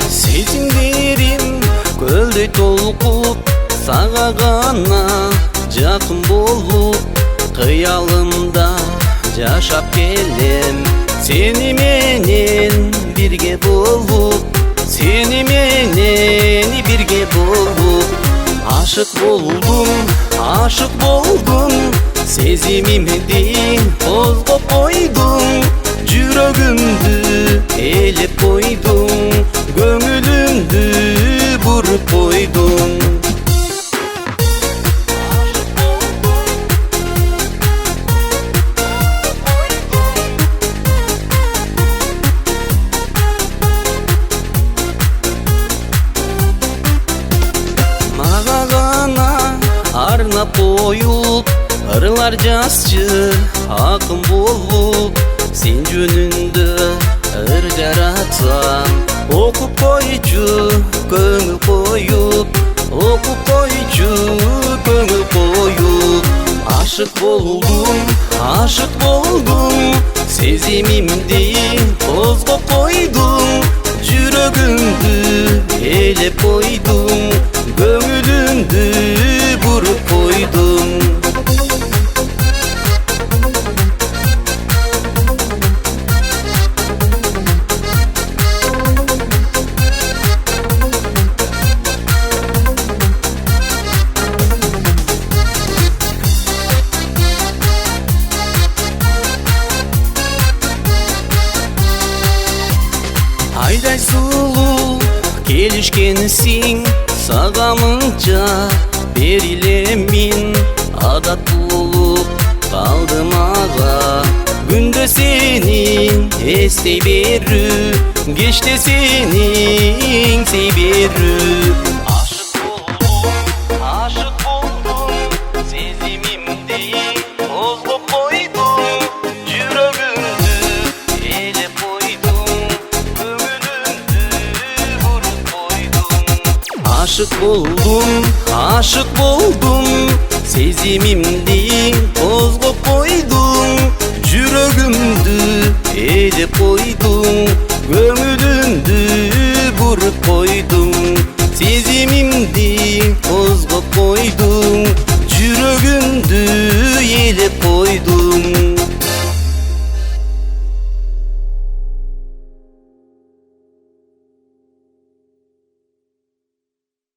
Сезимдерим көлдөй толкуп, сага гана жакын болуп, кыялымда жашап келем. Сени менен бирге болуп, сени менен бирге болуп, ашык болдум, сезимимди козгоп койдум, жүрөгүмдү ээлеп койдум, көңүлүмдү буруп койдум. Мага гана арнап коюп, ырлар жазчы акын болуп, сен жөнүндө ыр жаратсам, окуп койчу көңүл коюп, окуп койчу көңүл коюп. Ашык болдум, сезимимди козгоп койдум, жүрөгүмдү ээлеп койдум, көңүлүмдү буруп койдум. Айдай сулуу келишкенсиң, сага мынча берилемин, адат болуп калды мага. Күндө сенин эстей берүү, кечте сенин сей берүү. Ашык болдум, сезимимди козгоп койдум, жүрөгүмдү ээлеп койдум, көңүлүмдү буруп койдум. Ашык болдум, сезимимди козгоп койдум, жүрөгүмдү ээлеп койдум, көңүлүмдү буруп койдум. Сезимимди